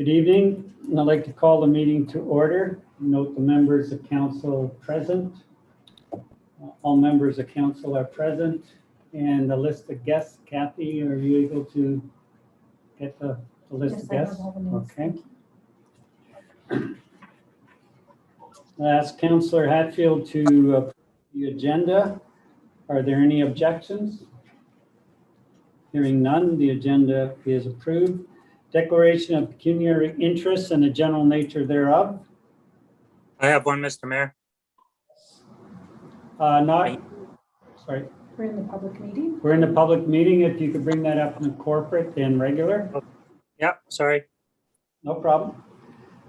Good evening. I'd like to call the meeting to order. Note the members of council present. All members of council are present. And the list of guests, Kathy, are you able to get the list of guests? Okay. I'll ask Councillor Hatfield to approve the agenda. Are there any objections? Hearing none, the agenda is approved. Declaration of pecuniary interest and the general nature thereof. I have one, Mr. Mayor. Sorry. We're in the public meeting. We're in the public meeting. If you could bring that up in the corporate and regular. Yep, sorry. No problem.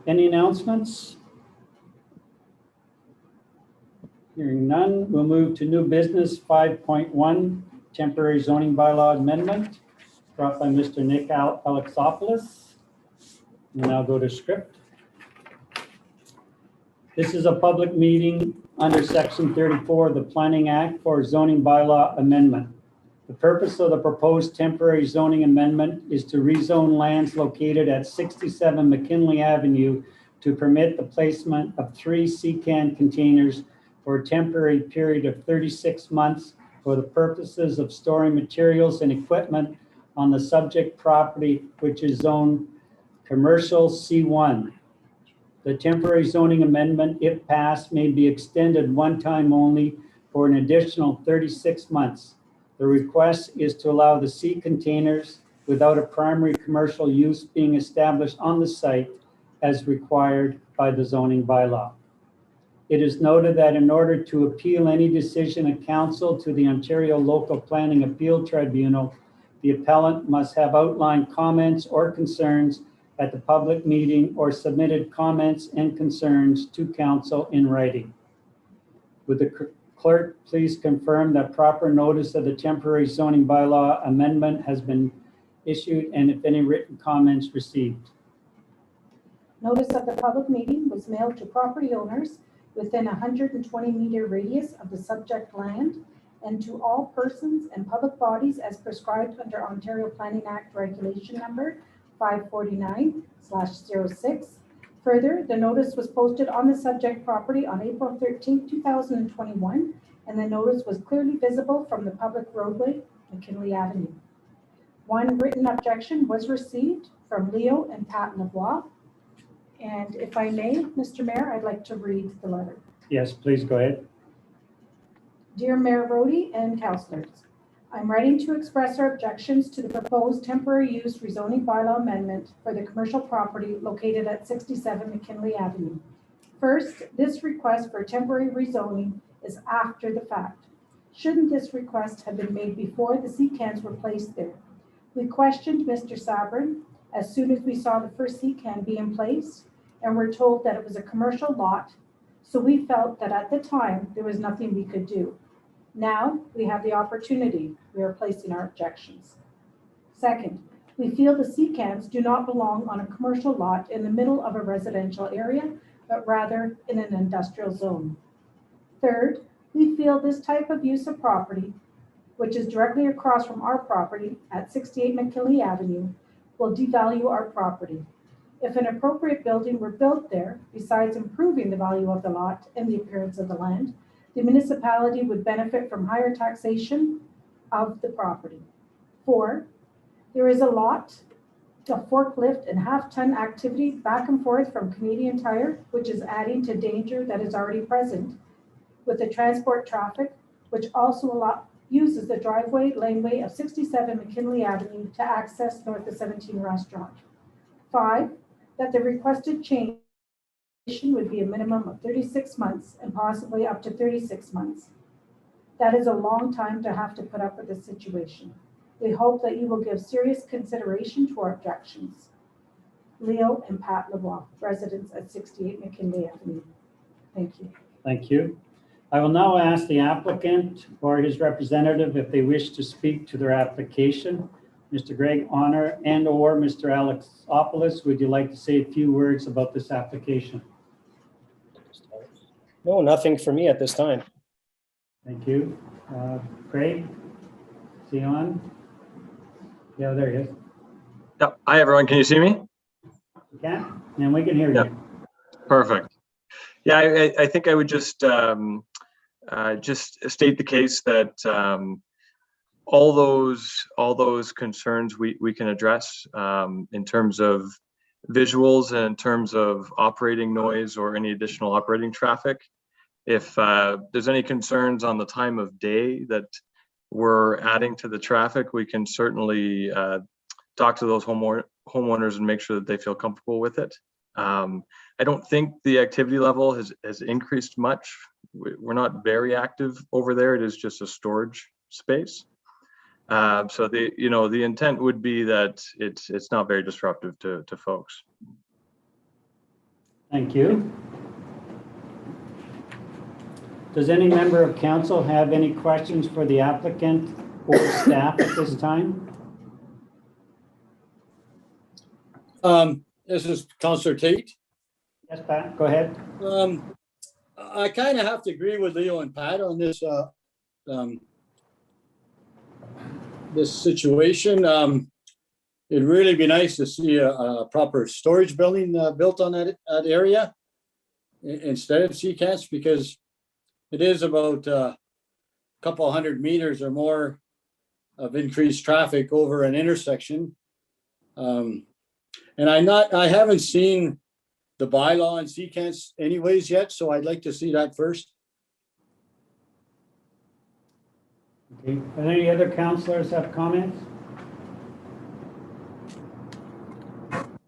Any announcements? Hearing none, we'll move to new business 5.1, temporary zoning bylaw amendment, brought by Mr. Nick Alexopoulos. We'll now go to script. This is a public meeting under Section 34 of the Planning Act for zoning bylaw amendment. The purpose of the proposed temporary zoning amendment is to rezone lands located at 67 McKinley Avenue to permit the placement of 3 CCAN containers for a temporary period of 36 months for the purposes of storing materials and equipment on the subject property, which is zoned commercial C1. The temporary zoning amendment, if passed, may be extended one time only for an additional 36 months. The request is to allow the C containers without a primary commercial use being established on the site as required by the zoning bylaw. It is noted that in order to appeal any decision of council to the Ontario Local Planning Appeal Tribunal, the appellant must have outlined comments or concerns at the public meeting or submitted comments and concerns to council in writing. Would the clerk please confirm that proper notice of the temporary zoning bylaw amendment has been issued and if any written comments received? Notice of the public meeting was mailed to property owners within a 120-meter radius of the subject land and to all persons and public bodies as prescribed under Ontario Planning Act Regulation Number 549/06. Further, the notice was posted on the subject property on April 13, 2021, and the notice was clearly visible from the public roadway, McKinley Avenue. One written objection was received from Leo and Pat LeBlanc. And if I may, Mr. Mayor, I'd like to read the letter. Yes, please go ahead. Dear Mayor Rody and councillors, I'm writing to express our objections to the proposed temporary use rezoning bylaw amendment for the commercial property located at 67 McKinley Avenue. First, this request for temporary rezoning is after the fact. Shouldn't this request have been made before the CCANs were placed there? We questioned Mr. Sabrin as soon as we saw the first CCAN be in place, and were told that it was a commercial lot, so we felt that at the time there was nothing we could do. Now we have the opportunity. We are placing our objections. Second, we feel the CCANs do not belong on a commercial lot in the middle of a residential area, but rather in an industrial zone. Third, we feel this type of use of property, which is directly across from our property at 68 McKinley Avenue, will devalue our property. If an appropriate building were built there, besides improving the value of the lot and the appearance of the land, the municipality would benefit from higher taxation of the property. 4, there is a lot of forklift and half-ton activity back and forth from Canadian Tire, which is adding to danger that is already present with the transport traffic, which also uses the driveway laneway of 67 McKinley Avenue to access North of 17 restaurant. 5, that the requested change would be a minimum of 36 months and possibly up to 36 months. That is a long time to have to put up with this situation. We hope that you will give serious consideration to our objections. Leo and Pat LeBlanc, residents at 68 McKinley Avenue. Thank you. Thank you. I will now ask the applicant or his representative if they wish to speak to their application. Mr. Greg Honor and or Mr. Alexopoulos, would you like to say a few words about this application? No, nothing for me at this time. Thank you. Craig, is he on? Yeah, there he is. Yep. Hi, everyone. Can you see me? Okay, and we can hear Yep. you. Perfect. Yeah, I think I would just state the case that all those concerns we can address in terms of visuals and in terms of operating noise or any additional operating traffic. If there's any concerns on the time of day that we're adding to the traffic, we can certainly talk to those homeowners and make sure that they feel comfortable with it. I don't think the activity level has increased much. We're not very active over there. It is just a storage space. So the intent would be that it's not very disruptive to folks. Thank you. Does any member of council have any questions for the applicant or staff at this time? This is Councillor Tate. Yes, Pat, go ahead. I kind of have to agree with Leo and Pat on this this situation. It'd really be nice to see a proper storage building built on that area instead of CCAS, because it is about a couple 100 meters or more of increased traffic over an intersection. And I haven't seen the bylaw and CCAS anyways yet, so I'd like to see that first. Okay. Are any other councillors have comments?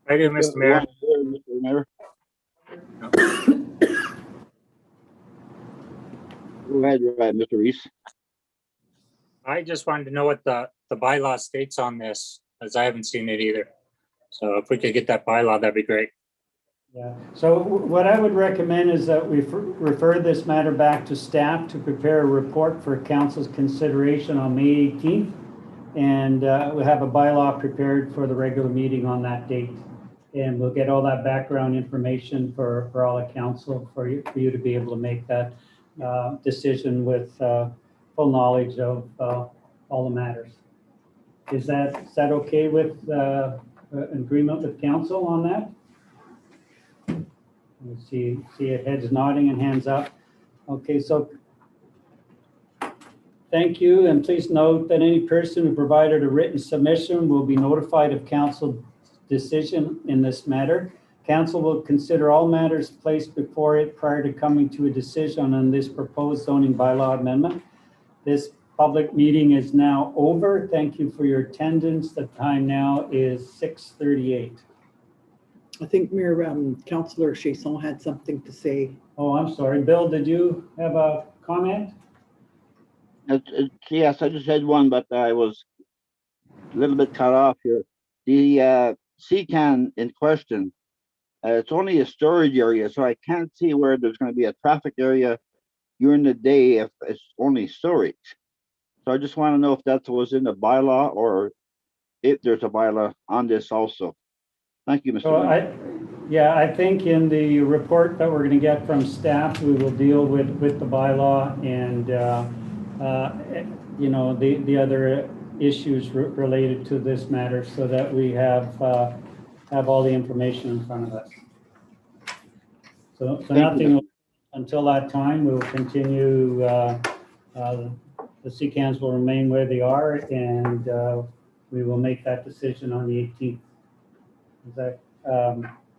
I do, Mr. Mayor. Mr. Mayor. Go ahead, Mr. Reese. I just wanted to know what the bylaw states on this, as I haven't seen it either. So if we could get that bylaw, that'd be great. Yeah, so what I would recommend is that we refer this matter back to staff to prepare a report for council's consideration on May 18th. And we'll have a bylaw prepared for the regular meeting on that date. And we'll get all that background information for all the council for you to be able to make that decision with full knowledge of all the matters. Is that okay with agreement with council on that? See it, heads nodding and hands up. Okay, so thank you, and please note that any person who provided a written submission will be notified of council decision in this matter. Council will consider all matters placed before it prior to coming to a decision on this proposed zoning bylaw amendment. This public meeting is now over. Thank you for your attendance. The time now is 6:38. I think Mayor Councillor Chasson had something to say. Oh, I'm sorry. Bill, did you have a comment? Yes, I just had one, but I was a little bit cut off here. The CCAN in question, it's only a storage area, so I can't see where there's going to be a traffic area during the day if it's only storage. So I just want to know if that was in the bylaw or if there's a bylaw on this also. Thank you, Mr. So Mayor. I think in the report that we're going to get from staff, we will deal with the bylaw and the other issues related to this matter, so that we have all the information in front of us. So nothing until that time. We will continue. The CCANs will remain where they are, and we will make that decision on the 18th. Is that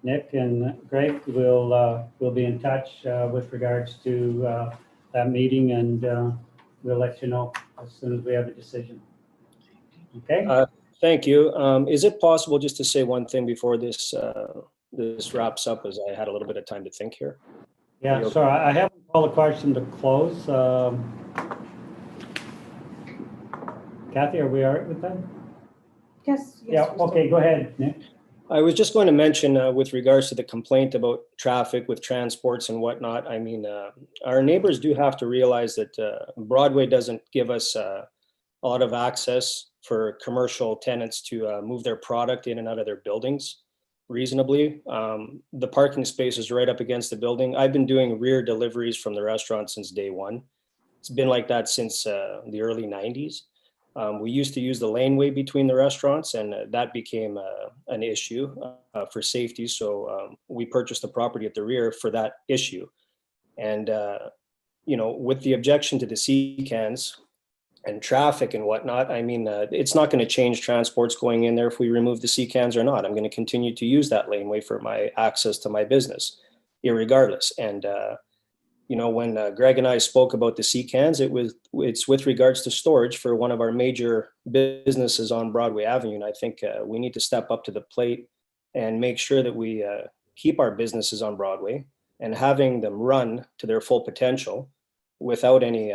Nick and Greg will be in touch with regards to that meeting, and we'll let you know as soon as we have a decision. Okay. Thank you. Is it possible just to say one thing before this wraps up, as I had a little bit of time to think here? Yeah. So I haven't called the question to close. Kathy, are we all right with that? Yes. Yeah. Okay. Go ahead, Nick. I was just going to mention with regards to the complaint about traffic with transports and whatnot. I mean, our neighbors do have to realize that Broadway doesn't give us a lot of access for commercial tenants to move their product in and out of their buildings reasonably. The parking space is right up against the building. I've been doing rear deliveries from the restaurant since day one. It's been like that since the early 90s. We used to use the laneway between the restaurants, and that became an issue for safety. So we purchased the property at the rear for that issue. And, with the objection to the C-cans and traffic and whatnot, I mean, it's not going to change transports going in there if we remove the C-cans or not. I'm going to continue to use that laneway for my access to my business, irregardless. And, when Greg and I spoke about the C-cans, it's with regards to storage for one of our major businesses on Broadway Avenue. And I think we need to step up to the plate and make sure that we keep our businesses on Broadway and having them run to their full potential without any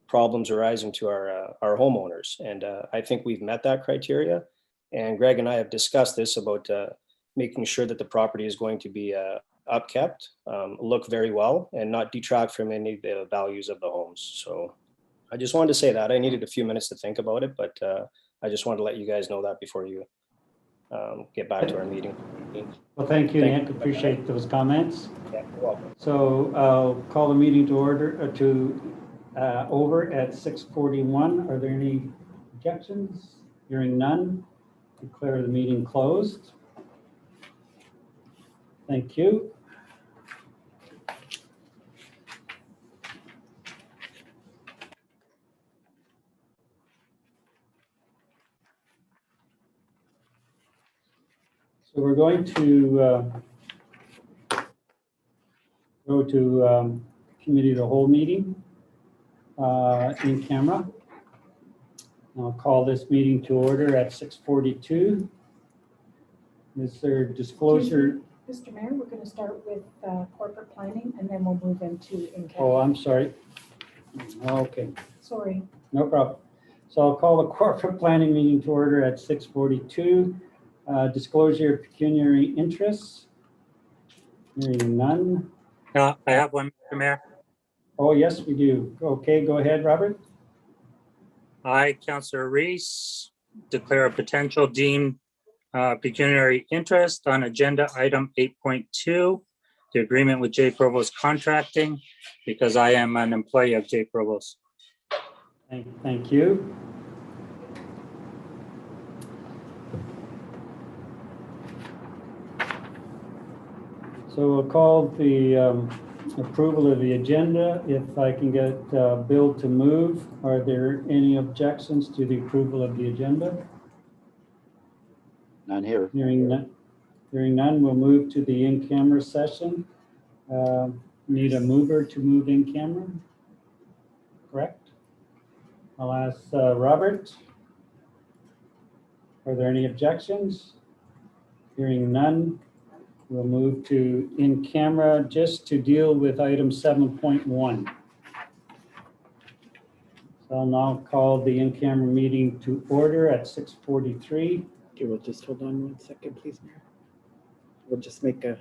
problems arising to our homeowners. And I think we've met that criteria. And Greg and I have discussed this about making sure that the property is going to be upkept, look very well, and not detract from any of the values of the homes. So I just wanted to say that. I needed a few minutes to think about it, but I just wanted to let you guys know that before you get back to our meeting. Well, thank you, Nick. Appreciate those comments. Yeah, you're welcome. So I'll call the meeting to order over at 6:41. Are there any objections? Hearing none, declare the meeting closed. Thank you. So we're going to go to committee of the whole meeting in camera. I'll call this meeting to order at 6:42. Is there disclosure? Mr. Mayor, we're going to start with corporate planning and then we'll move into in-camera. Oh, I'm sorry. Okay, Sorry. no problem. So I'll call the corporate planning meeting to order at 6:42. Disclosure of pecuniary interests. Hearing none. I have one, Mr. Mayor. Oh, yes, we do. Okay, go ahead, Robert. I, Councillor Reese, declare a potential deemed pecuniary interest on agenda item 8.2, the agreement with J. Provost Contracting, because I am an employee of J. Provost. Thank you. So we'll call the approval of the agenda. If I can get Bill to move, are there any objections to the approval of the agenda? None here. Hearing none, we'll move to the in-camera session. Need a mover to move in camera? Correct? I'll ask Robert. Are there any objections? Hearing none, we'll move to in camera just to deal with item 7.1. So I'll now call the in-camera meeting to order at 6:43. Okay, we'll just hold on 1 second, please, Mayor. We'll just make a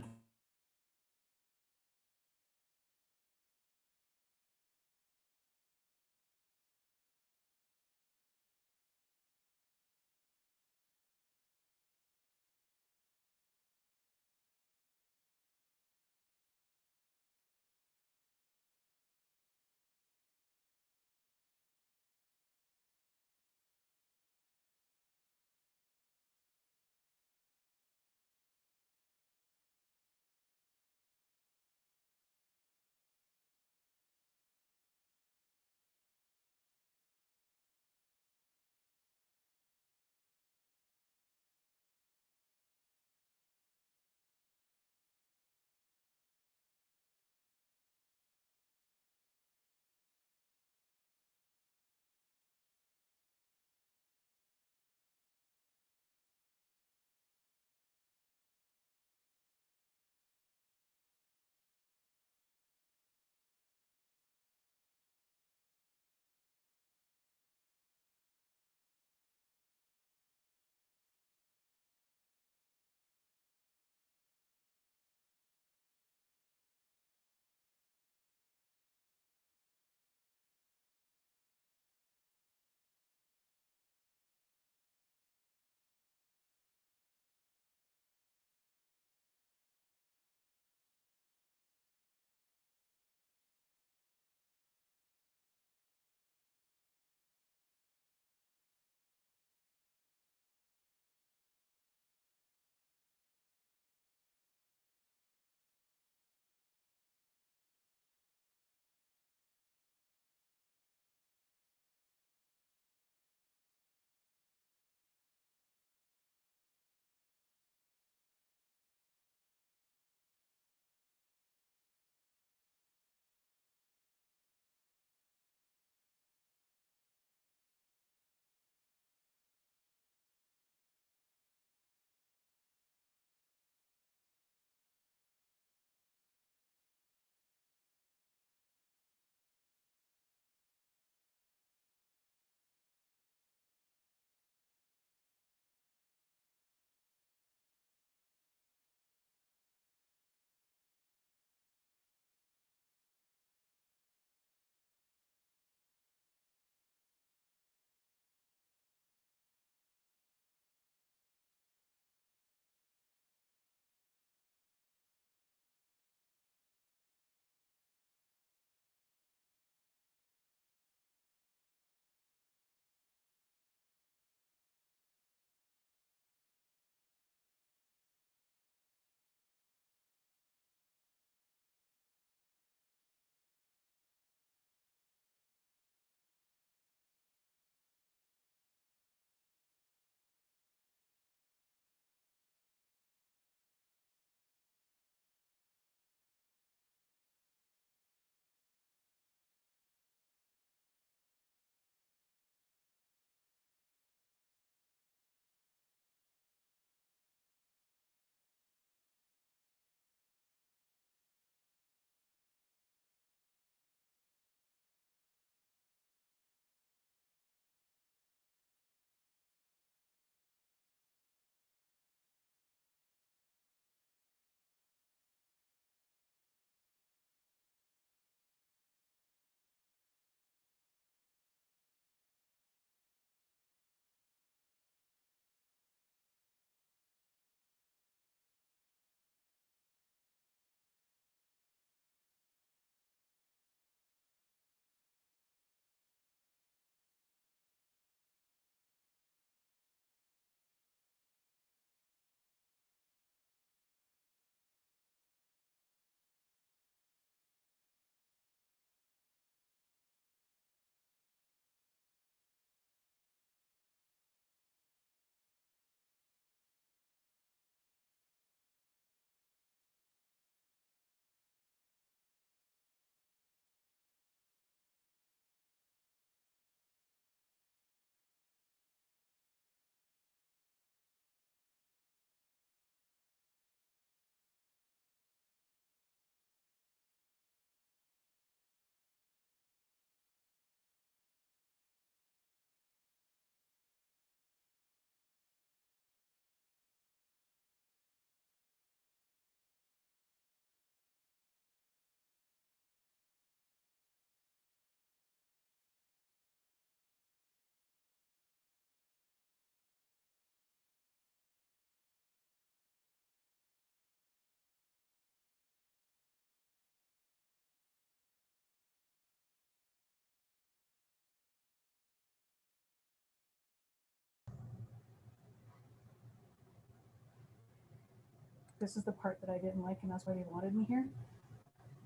This is the part that I didn't like, and that's why they wanted me here.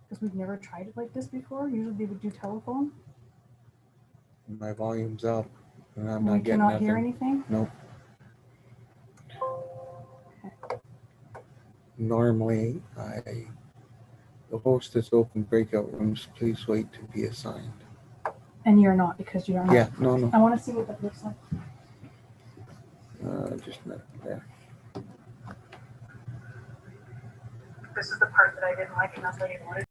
Because we've never tried it like this before. Usually they would do telephone. My volume's up and I'm And we not getting cannot hear nothing. anything. Nope. Normally, the hostess open breakout rooms. Please wait to be assigned. And you're not because you don't. Yeah, no. I want to see what that looks like. Just not there. This is the part that I didn't like, and that's why they wanted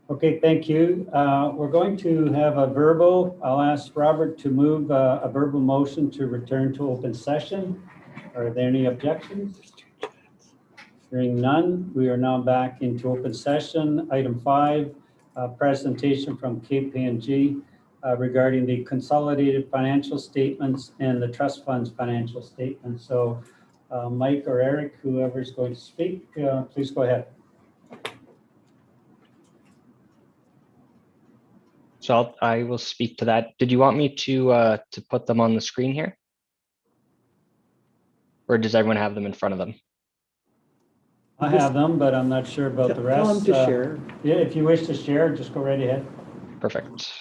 Okay, thank you. We're going to have a verbal. I'll ask Robert to move a verbal motion to return to open session. Are there any objections? Hearing none, we are now back into open session. Item 5, presentation from Kpng regarding the consolidated financial statements and the trust fund's financial statements. So Mike or Eric, whoever's going to speak, please go ahead. So I will speak to that. Did you want me to put them on the screen here? Or does everyone have them in front of them? I have them, but I'm not sure about the rest. Tell them to share. Yeah, if you wish to share, just go right ahead. Perfect.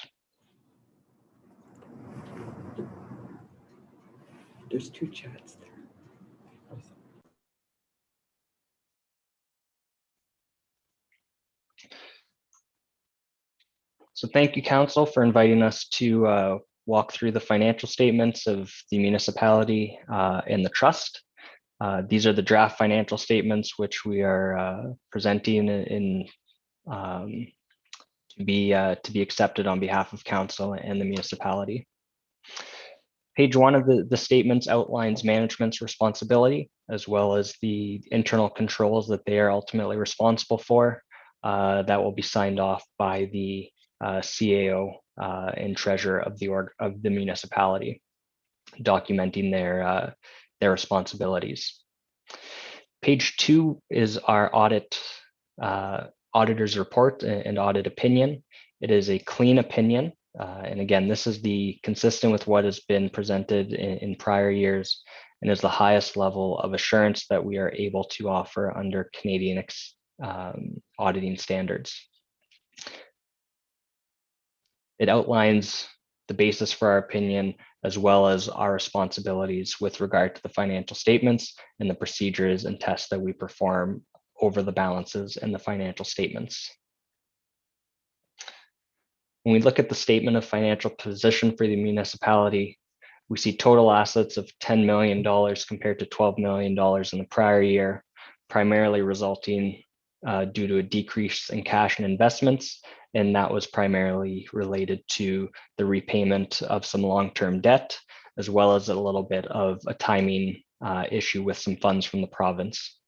There's 2 chats there. So thank you, Council, for inviting us to walk through the financial statements of the municipality and the trust. These are the draft financial statements which we are presenting to be accepted on behalf of Council and the municipality. Page 1 of the statements outlines management's responsibility, as well as the internal controls that they are ultimately responsible for. That will be signed off by the CAO and treasurer of the municipality, documenting their responsibilities. Page 2 is our auditor's report and audit opinion. It is a clean opinion. And again, this is consistent with what has been presented in prior years and is the highest level of assurance that we are able to offer under Canadian auditing standards. It outlines the basis for our opinion, as well as our responsibilities with regard to the financial statements and the procedures and tests that we perform over the balances and the financial statements. When we look at the statement of financial position for the municipality, we see total assets of $10 million compared to $12 million in the prior year, primarily resulting due to a decrease in cash and investments. And that was primarily related to the repayment of some long-term debt, as well as a little bit of a timing issue with some funds from the province.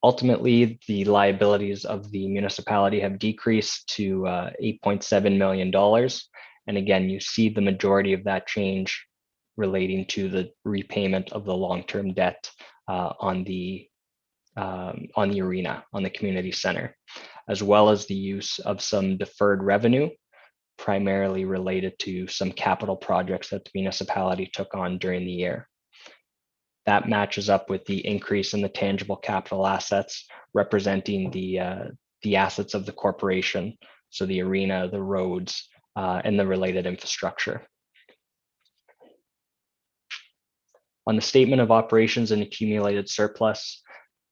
Ultimately, the liabilities of the municipality have decreased to $8.7 million. And again, you see the majority of that change relating to the repayment of the long-term debt on the arena, on the community center, as well as the use of some deferred revenue, primarily related to some capital projects that the municipality took on during the year. That matches up with the increase in the tangible capital assets, representing the assets of the corporation, so the arena, the roads, and the related infrastructure. On the statement of operations and accumulated surplus,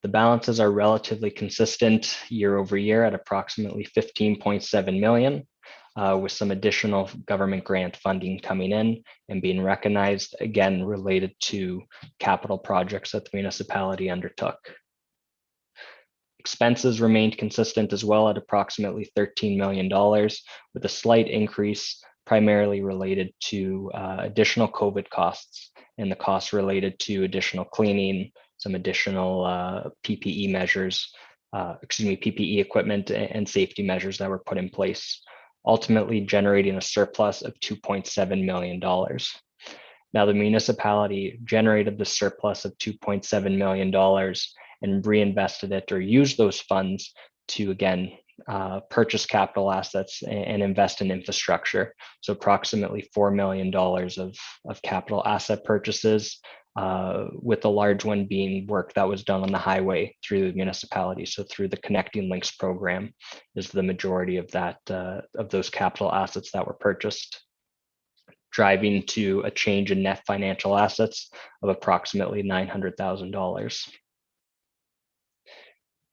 the balances are relatively consistent year over year at approximately $15.7 million, with some additional government grant funding coming in and being recognized, again, related to capital projects that the municipality undertook. Expenses remained consistent as well at approximately $13 million, with a slight increase primarily related to additional COVID costs and the costs related to additional cleaning, some additional PPE measures, PPE equipment and safety measures that were put in place, ultimately generating a surplus of $2.7 million. Now, the municipality generated the surplus of $2.7 million and reinvested it or used those funds to, again, purchase capital assets and invest in infrastructure. So approximately $4 million of capital asset purchases, with the large one being work that was done on the highway through the municipality. So through the Connecting Links program is the majority of that, of those capital assets that were purchased, driving to a change in net financial assets of approximately $900,000.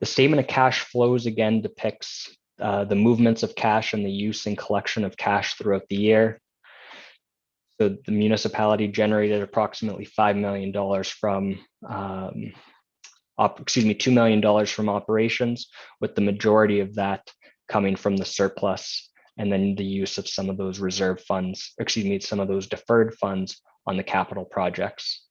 The statement of cash flows again depicts the movements of cash and the use and collection of cash throughout the year. So the municipality generated approximately $5 million from, $2 million from operations, with the majority of that coming from the surplus, and then the use of some of those reserve funds, some of those deferred funds on the capital projects.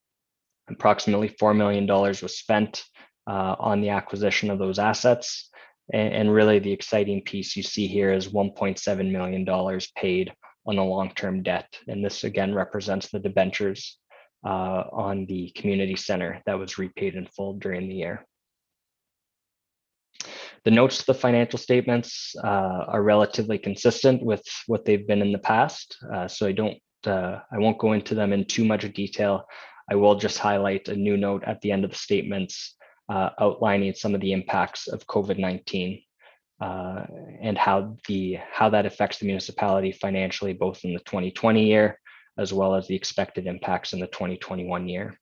Approximately $4 million was spent on the acquisition of those assets. And really the exciting piece you see here is $1.7 million paid on the long-term debt. And this again represents the debentures on the community center that was repaid in full during the year. The notes to the financial statements are relatively consistent with what they've been in the past. So I won't go into them in too much detail. I will just highlight a new note at the end of the statements outlining some of the impacts of COVID-19 and how that affects the municipality financially, both in the 2020 year, as well as the expected impacts in the 2021 year.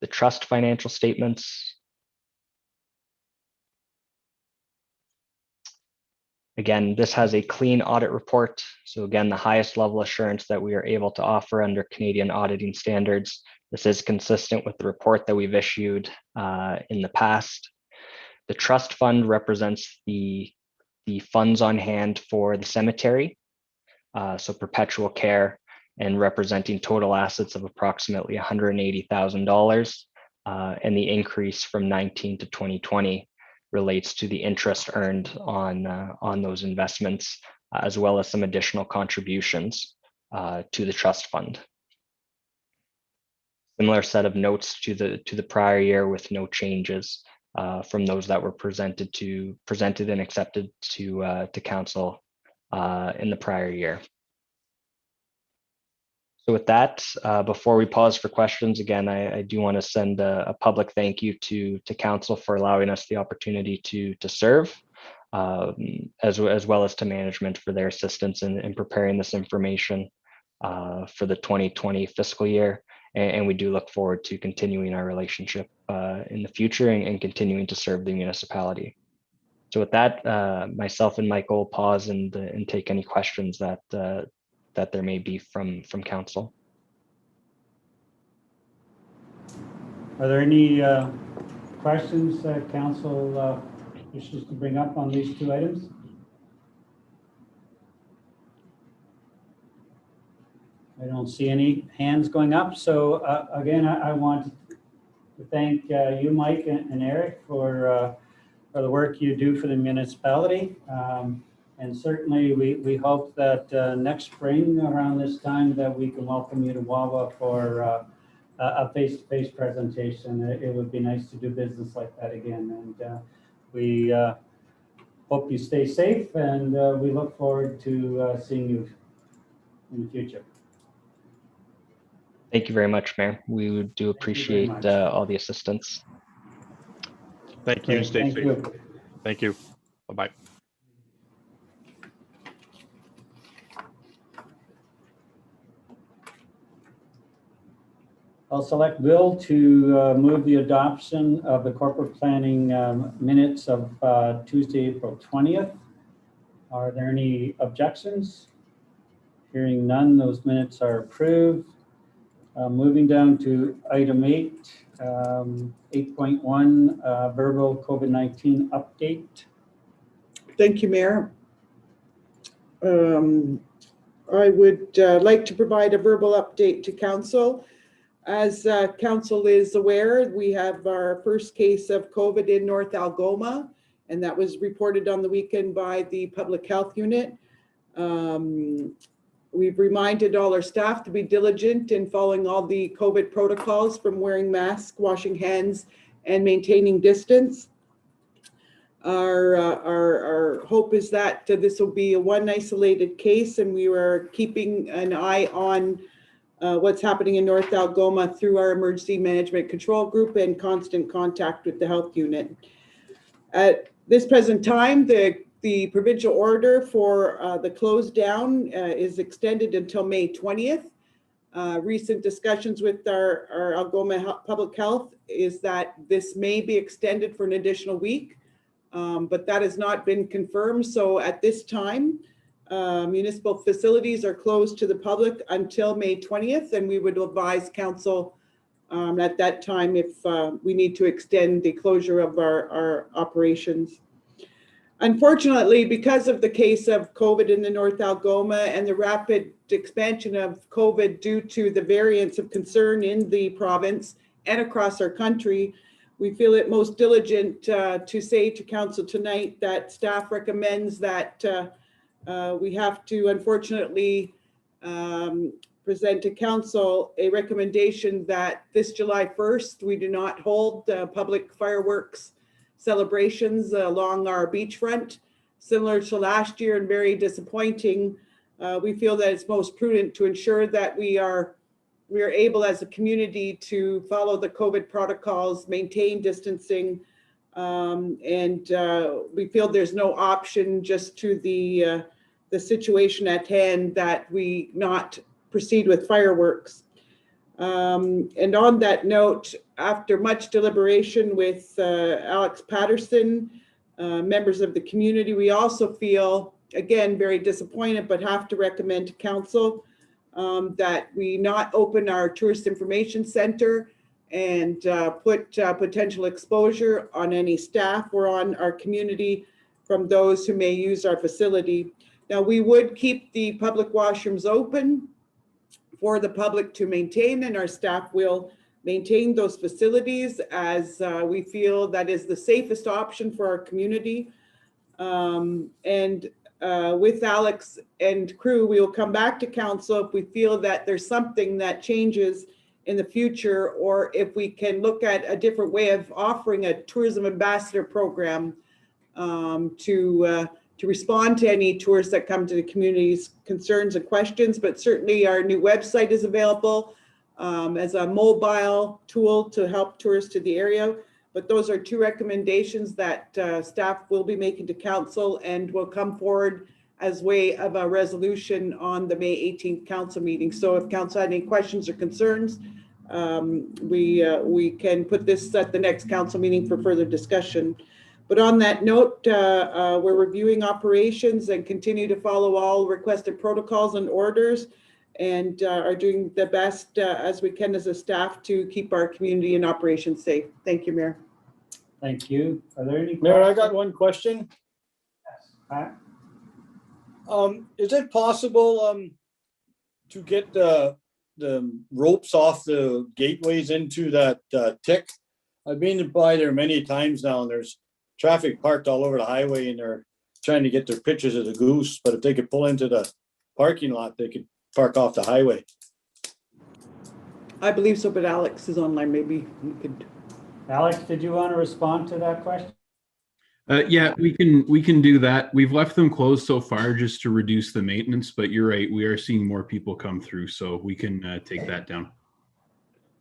The trust financial statements. Again, this has a clean audit report. So again, the highest level assurance that we are able to offer under Canadian auditing standards. This is consistent with the report that we've issued in the past. The trust fund represents the funds on hand for the cemetery, so perpetual care, and representing total assets of approximately $180,000. And the increase from 19 to 2020 relates to the interest earned on those investments, as well as some additional contributions to the trust fund. Similar set of notes to the prior year with no changes from those that were presented and accepted to council in the prior year. So with that, before we pause for questions, again, I do want to send a public thank you to council for allowing us the opportunity to serve, as well as to management for their assistance in preparing this information for the 2020 fiscal year. And we do look forward to continuing our relationship in the future and continuing to serve the municipality. So with that, myself and Michael will pause and take any questions that there may be from council. Are there any questions that council wishes to bring up on these two items? I don't see any hands going up. So again, I want to thank you, Mike and Eric, for the work you do for the municipality. And certainly we hope that next spring around this time that we can welcome you to Wawa for a face-to-face presentation. It would be nice to do business like that again. And we hope you stay safe, and we look forward to seeing you in the future. Thank you very much, Mayor. We do appreciate all the assistance. Thank you. Stay safe. You. Thank you. Bye-bye. I'll select Bill to move the adoption of the corporate planning minutes of Tuesday, April 20th. Are there any objections? Hearing none, those minutes are approved. Moving down to item 8.1, verbal COVID-19 update. Thank you, Mayor. I would like to provide a verbal update to council. As council is aware, we have our first case of COVID in North Algoma, and that was reported on the weekend by the public health unit. We've reminded all our staff to be diligent in following all the COVID protocols, from wearing masks, washing hands, and maintaining distance. Our hope is that this will be a one isolated case, and we are keeping an eye on what's happening in North Algoma through our emergency management control group and constant contact with the health unit. At this present time, the provincial order for the close down is extended until May 20th. Recent discussions with our Algoma Public Health is that this may be extended for an additional week, but that has not been confirmed. So at this time, municipal facilities are closed to the public until May 20th, and we would advise council at that time if we need to extend the closure of our operations. Unfortunately, because of the case of COVID in the North Algoma and the rapid expansion of COVID due to the variants of concern in the province and across our country, we feel it most diligent to say to council tonight that staff recommends that we have to unfortunately present to council a recommendation that this July 1st, we do not hold public fireworks celebrations along our beachfront. Similar to last year and very disappointing, we feel that it's most prudent to ensure that we are able as a community to follow the COVID protocols, maintain distancing, and we feel there's no option just to the situation at hand that we not proceed with fireworks. And on that note, after much deliberation with Alex Patterson, members of the community, we also feel, again, very disappointed, but have to recommend to council that we not open our tourist information center and put potential exposure on any staff or on our community from those who may use our facility. Now, we would keep the public washrooms open for the public to maintain, and our staff will maintain those facilities as we feel that is the safest option for our community. With Alex and crew, we will come back to council if we feel that there's something that changes in the future, or if we can look at a different way of offering a tourism ambassador program to respond to any tourists that come to the community's concerns and questions. But certainly our new website is available as a mobile tool to help tourists to the area. But those are two recommendations that staff will be making to council and will come forward as way of a resolution on the May 18th council meeting. So if council had any questions or concerns, we can put this at the next council meeting for further discussion. But on that note, we're reviewing operations and continue to follow all requested protocols and orders, and are doing the best as we can as a staff to keep our community and operations safe. Thank you, Mayor. Thank you. Are there any? Mayor, I got one question. Pat? Is it possible to get the ropes off the gateways into that tick? I've been by there many times now, and there's traffic parked all over the highway, and they're trying to get their pictures of the goose. But if they could pull into the parking lot, they could park off the highway. I believe so, but Alex is online. Maybe we could. Alex, did you want to respond to that question? Yeah, we can do that. We've left them closed so far just to reduce the maintenance, but you're right, we are seeing more people come through, so we can take that down.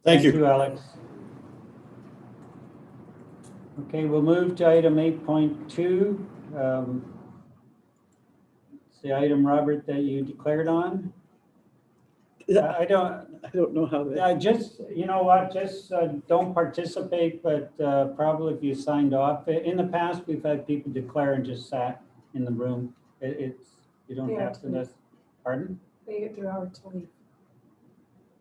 Thank you, Alex. Okay, we'll move to item 8.2. It's the item, Robert, that you declared on. I don't know how that. I just, you know what, just don't participate, but probably if you signed off. In the past, we've had people declare and just sat in the room. You don't have to. Pardon? They're out to leave.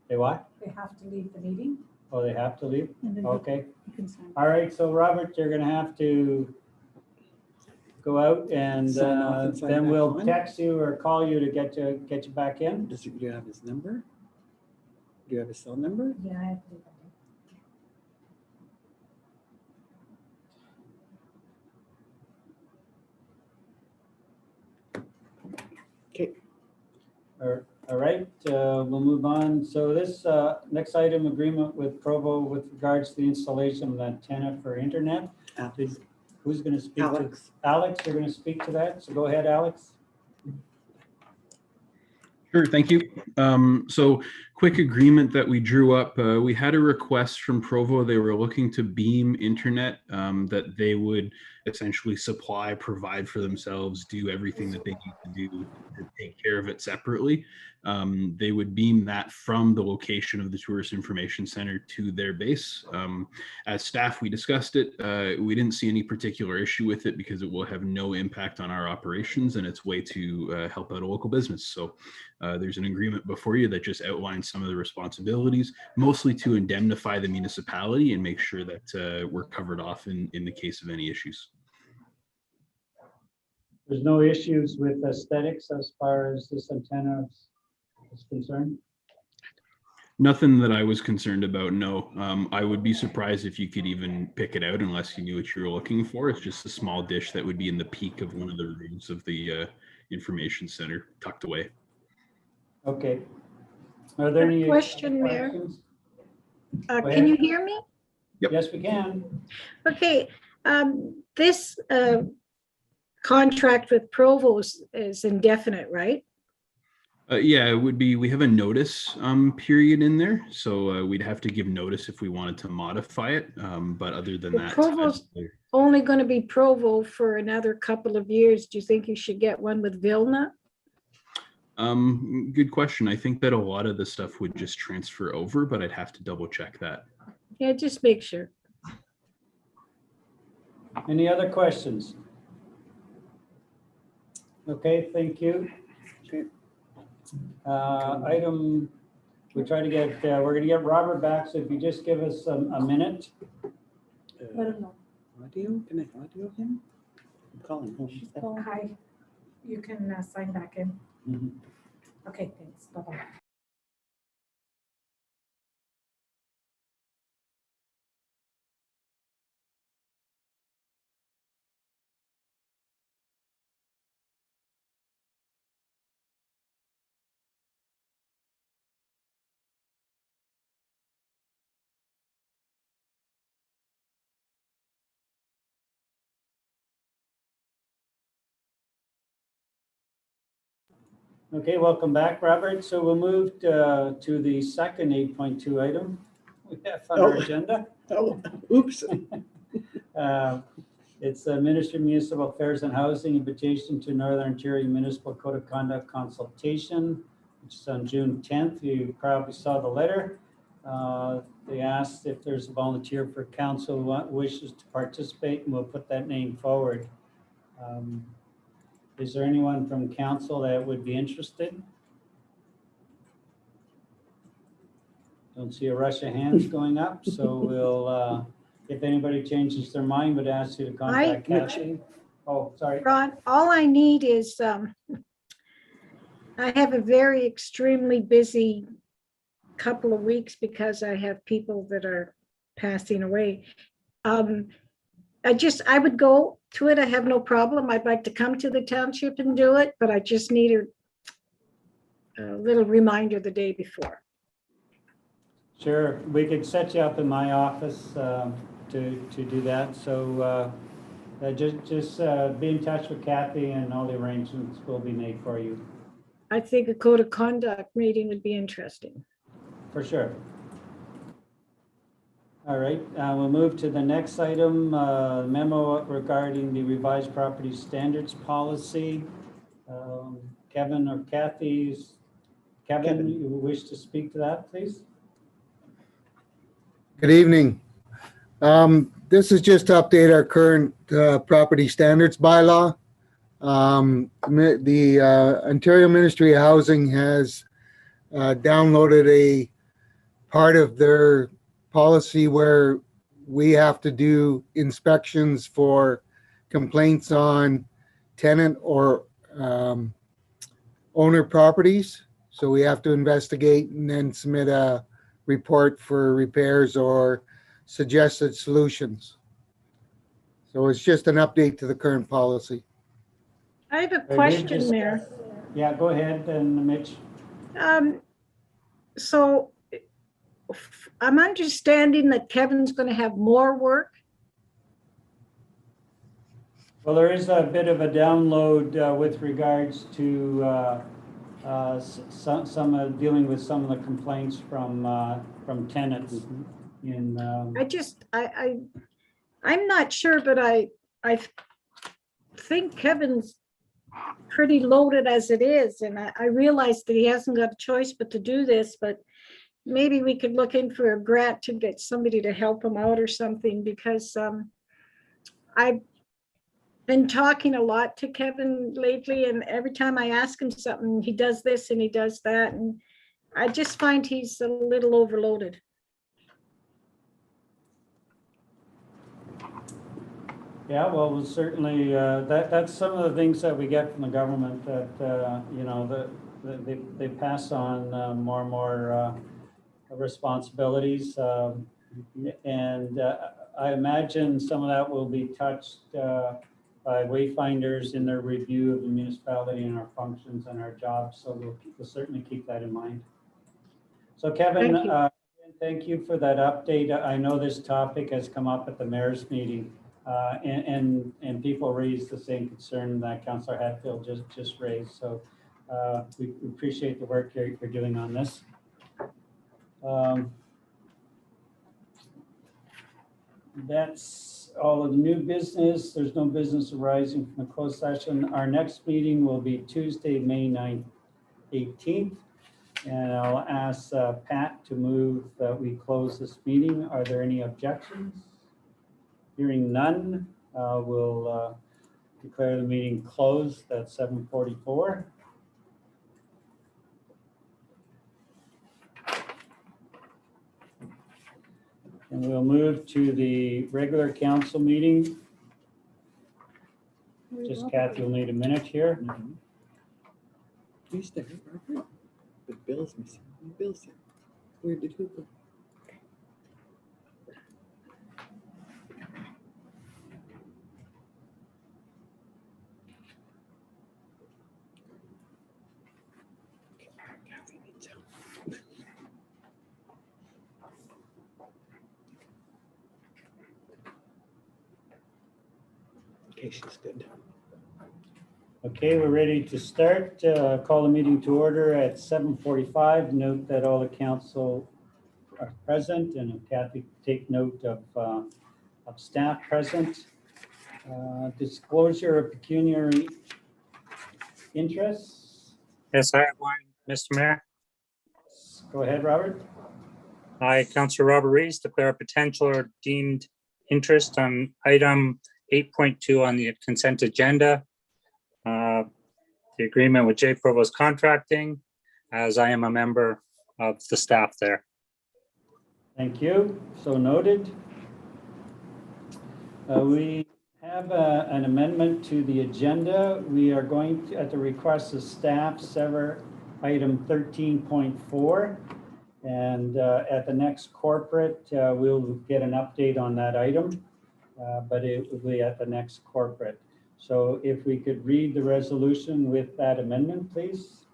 They what? They have to leave the meeting. Oh, they have to leave? Okay. You can sign. All right, so Robert, you're gonna have to go out and Sign off and sign then back we'll on. text you or call you to get you back in. Do you have his number? Do you have his cell number? Yeah, I have to leave. Okay. All right, we'll move on. So this next item, agreement with Provo with regards to the installation of an antenna for internet. Who's going to speak? Alex. Alex, you're going to speak to that. So go ahead, Alex. Sure, thank you. So quick agreement that we drew up. We had a request from Provo. They were looking to beam internet that they would essentially provide for themselves, do everything that they need to do to take care of it separately. They would beam that from the location of the Tourist Information Center to their base. As staff, we discussed it. We didn't see any particular issue with it because it will have no impact on our operations and it's way to help out a local business. So there's an agreement before you that just outlines some of the responsibilities, mostly to indemnify the municipality and make sure that we're covered off in the case of any issues. There's no issues with aesthetics as far as this antenna is concerned? Nothing that I was concerned about, no. I would be surprised if you could even pick it out unless you knew what you were looking for. It's just a small dish that would be in the peak of one of the rooms of the information center, tucked away. Okay. Are there any Question, Mayor. questions? Can you hear me? Yep. Yes, we can. Okay, this contract with Provost is indefinite, right? Yeah, it would be, we have a notice period in there. So we'd have to give notice if we wanted to modify it. But other than Well, that, Provost only going to be Provo for another couple of years. Do you think you should get one with Vilna? good question. I think that a lot of the stuff would just transfer over, but I'd have to double check that. Yeah, just make sure. Any other questions? Okay, thank you. Item, we try to get, we're gonna get Robert back, so if you just give us a minute. Let him know. Audio, can I audio him? I'm calling him. Hi, you can sign back in. Mhm. Okay, thanks. Bye-bye. Okay, welcome back, Robert. So we'll move to the second 8.2 item we have on our agenda. Oh, oops. It's the Ministry of Municipal Affairs and Housing invitation to Northern Ontario Municipal Code of Conduct consultation, which is on June 10th. You probably saw the letter. They asked if there's a volunteer for council who wishes to participate, and we'll put that name forward. Is there anyone from council that would be interested? Don't see a rush of hands going up, so we'll, if anybody changes their mind, would ask you to contact Kathy. Oh, sorry. Ron, all I need is, I have a very extremely busy couple of weeks because I have people that are passing away. I would go to it. I have no problem. I'd like to come to the township and do it, but I just need a little reminder the day before. Sure, we could set you up in my office to do that. So just be in touch with Kathy and all the arrangements will be made for you. I think a code of conduct meeting would be interesting. For sure. All right, we'll move to the next item, memo regarding the revised property standards policy. Kevin or Kathy's, Kevin, you wish to speak to that, please? Good evening. This is just to update our current property standards bylaw. The Ontario Ministry of Housing has downloaded a part of their policy where we have to do inspections for complaints on tenant or owner properties. So we have to investigate and then submit a report for repairs or suggested solutions. So it's just an update to the current policy. I have a question, Mayor. Yeah, go ahead, and Mitch. So I'm understanding that Kevin's going to have more work. Well, there is a bit of a download with regards to some dealing with some of the complaints from tenants in. I'm not sure, but I think Kevin's pretty loaded as it is, and I realize that he hasn't got a choice but to do this, but maybe we could look in for a grant to get somebody to help him out or something, because I've been talking a lot to Kevin lately, and every time I ask him something, he does this and he does that. And I just find he's a little overloaded. Yeah, well, we'll certainly, that's some of the things that we get from the government that, you know, they pass on more and more responsibilities. And I imagine some of that will be touched by wayfinders in their review of the municipality and our functions and our jobs. So we'll certainly keep that in mind. So Kevin, Thank you. thank you for that update. I know this topic has come up at the mayor's meeting. And people raised the same concern that Councillor Hatfield just raised. So we appreciate the work you're doing on this. That's all of the new business. There's no business arising from the closed session. Our next meeting will be Tuesday, May 9th, 18th. And I'll ask Pat to move that we close this meeting. Are there any objections? Hearing none, we'll declare the meeting closed at 7:44. And we'll move to the regular council meeting. Just Kathy will need a minute here. Who's there, Robert? The Bill's missing. Bill's there. Where did who go? Okay, she's good. Okay, we're ready to start. Call the meeting to order at 7:45. Note that all the council are present, and Kathy, take note of staff present. Disclosure of pecuniary interests. Yes, I have one, Mr. Mayor. Go ahead, Robert. I, Councillor Robert Rees, declare a potential or deemed interest on item 8.2 on the consent agenda. The agreement with J Provost Contracting, as I am a member of the staff there. Thank you. So noted. We have an amendment to the agenda. We are going to, at the request of staff, sever item 13.4. And at the next corporate, we'll get an update on that item, but it will be at the next corporate. So if we could read the resolution with that amendment, please.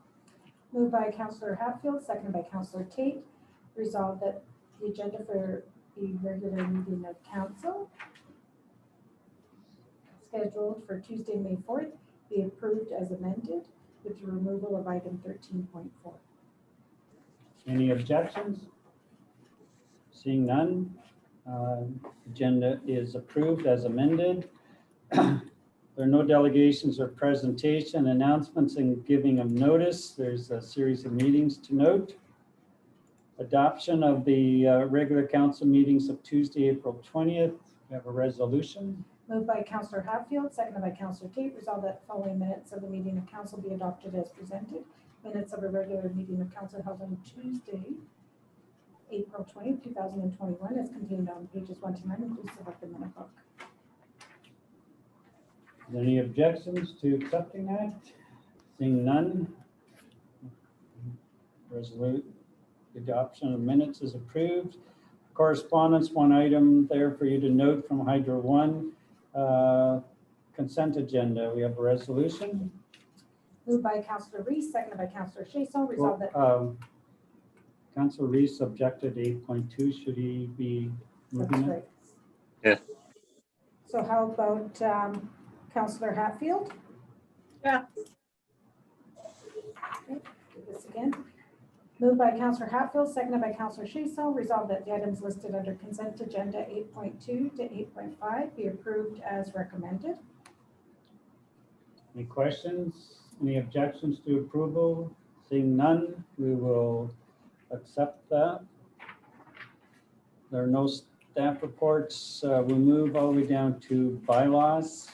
Moved by Councillor Hatfield, seconded by Councillor Tate. Resolved that the agenda for the regular meeting of council scheduled for Tuesday, May 4th, be approved as amended with the removal of item 13.4. Any objections? Seeing none, agenda is approved as amended. There are no delegations or presentation announcements and giving of notice. There's a series of meetings to note. Adoption of the regular council meetings of Tuesday, April 20th. We have a resolution. Moved by Councillor Hatfield, seconded by Councillor Tate. Resolved that following minutes of the meeting of council be adopted as presented. Minutes of a regular meeting of council held on Tuesday, April 20th, 2021, as contained on pages 1 to 9, inclusive of the minute book. Any objections to accepting that? Seeing none. Resolute adoption of minutes is approved. Correspondence, one item there for you to note from Hydro One. Consent agenda. We have a resolution. Moved by Councillor Rees, seconded by Councillor Chason. Resolved that Councillor Rees objected to 8.2. Should he be moving that's it? right. Yeah. So how about Councillor Hatfield? Yeah. Okay, do this again. Moved by Councillor Hatfield, seconded by Councillor Chason. Resolved that the items listed under consent agenda 8.2 to 8.5 be approved as recommended. Any questions? Any objections to approval? Seeing none, we will accept that. There are no staff reports. We move all the way down to bylaws.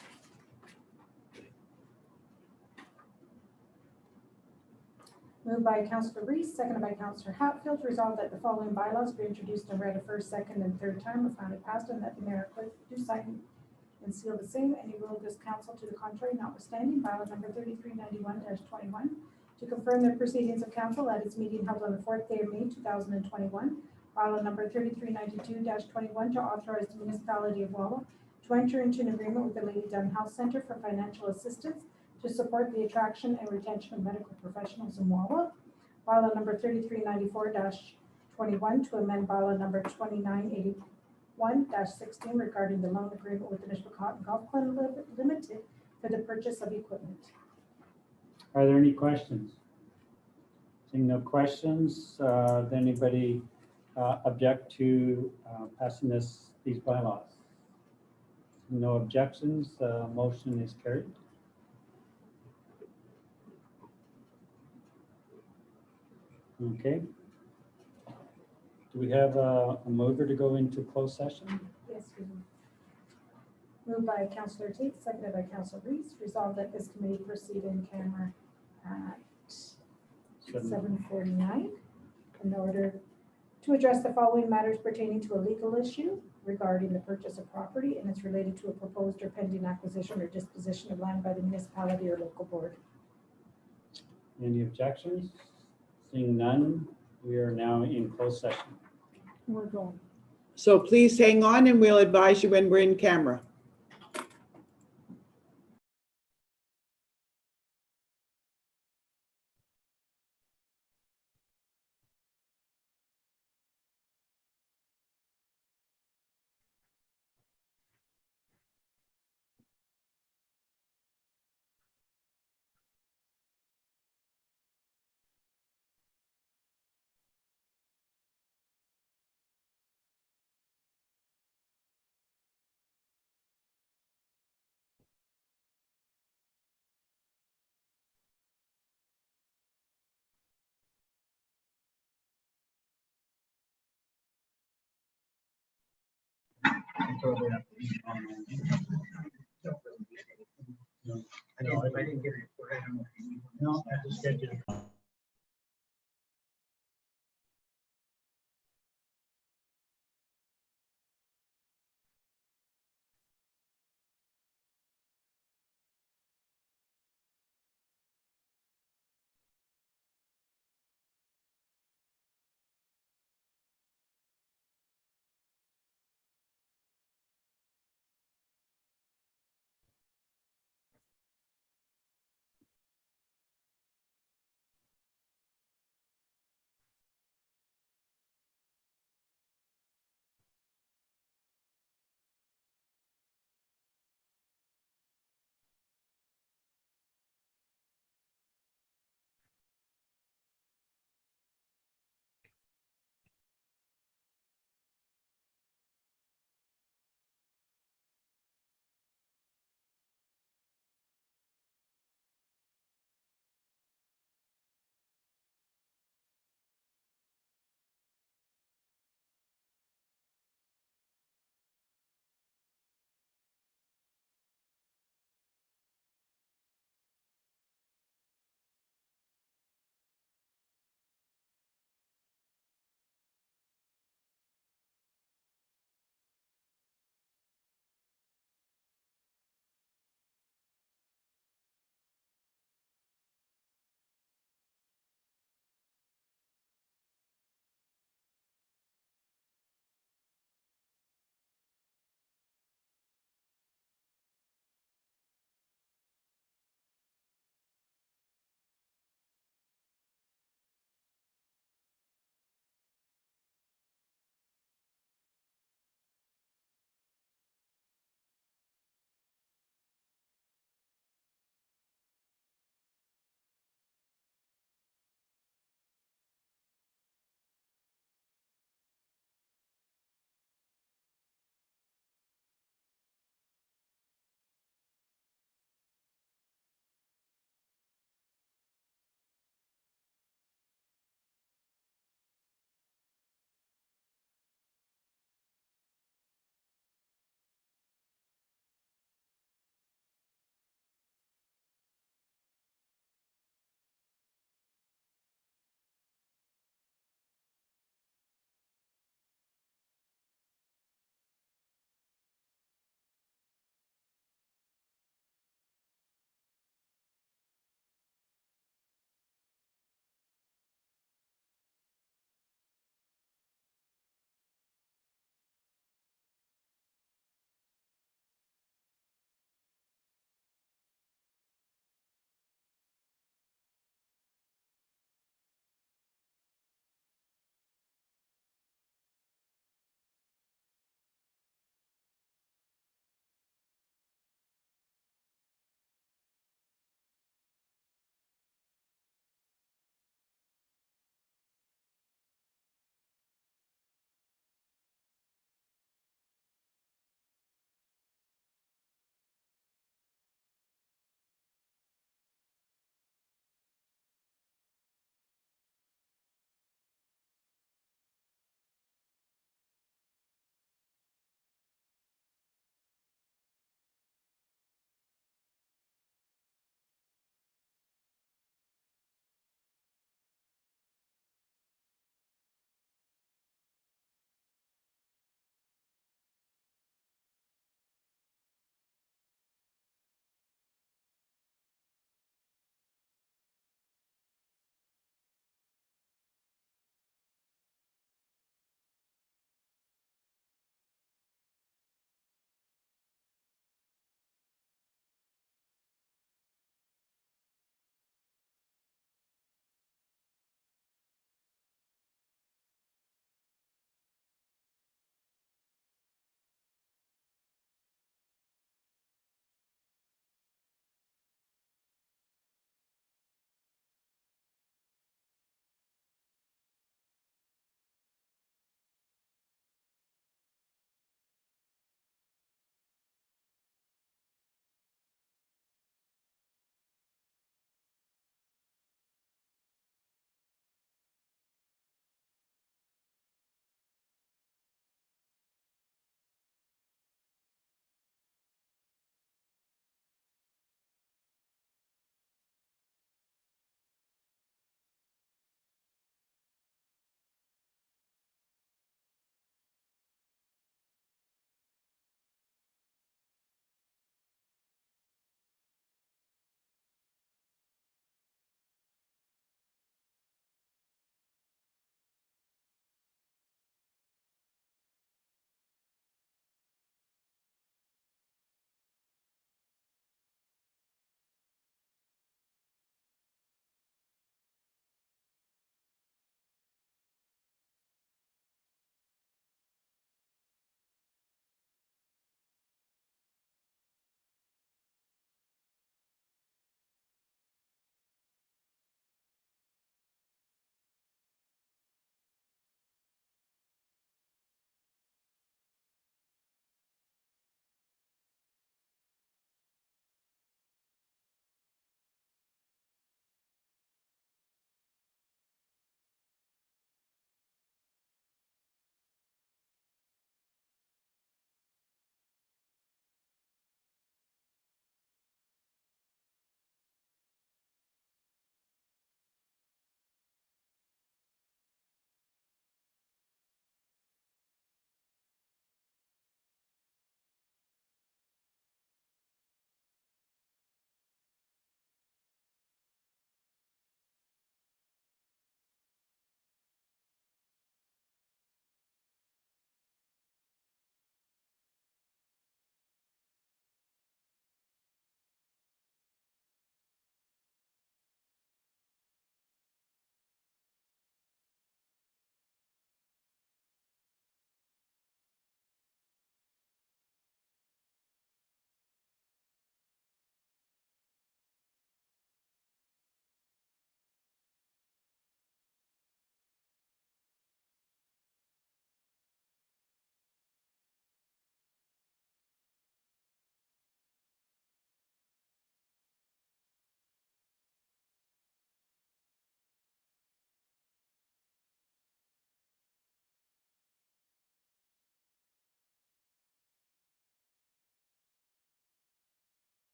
Moved by Councillor Reese, seconded by Councillor Hatfield, resolved that the following bylaws be introduced and read a first, second, and third time if finally passed, and that the mayor clerk do sign and seal the same. Any rule of this council to the contrary notwithstanding, bylaw number 3391-21, to confirm the proceedings of council at its meeting held on the 4th day of May 2021. Bylaw number 3392-21, to authorize the municipality of Wawa to enter into an agreement with the Lady Dunn Health Center for financial assistance to support the attraction and retention of medical professionals in Wawa. Bylaw number 3394-21, to amend bylaw number 2981-16 regarding the loan agreement with the Nishwakaton Golf Club Limited for the purchase of equipment. Are there any questions? Seeing no questions, does anybody object to passing these bylaws? No objections, motion is carried. Okay. Do we have a mover to go into closed session? Yes, we do. Moved by Councillor Tate, seconded by Councillor Reese, resolved that this committee proceed in camera at 7:49 in order to address the following matters pertaining to a legal issue regarding the purchase of property and it's related to a proposed or pending acquisition or disposition of land by the municipality or local board. Any objections? Seeing none, we are now in closed session. We're going. So please hang on and we'll advise you when we're in camera.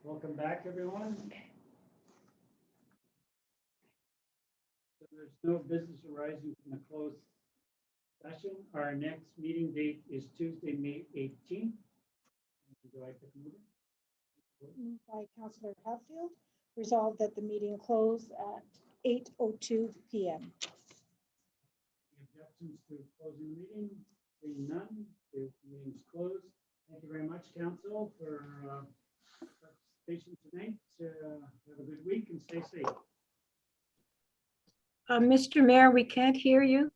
Welcome back, everyone. So there's no business arising from the closed session. Our next meeting date is Tuesday, May 18th. Would you like to move it? Moved by Councillor Hatfield, resolved that the meeting close at 8:02 p.m. Any objections to closing the meeting? Seeing none, the meeting is closed. Thank you very much, council, for participation tonight. Have a good week and stay safe. Mr. Mayor, we can't hear you.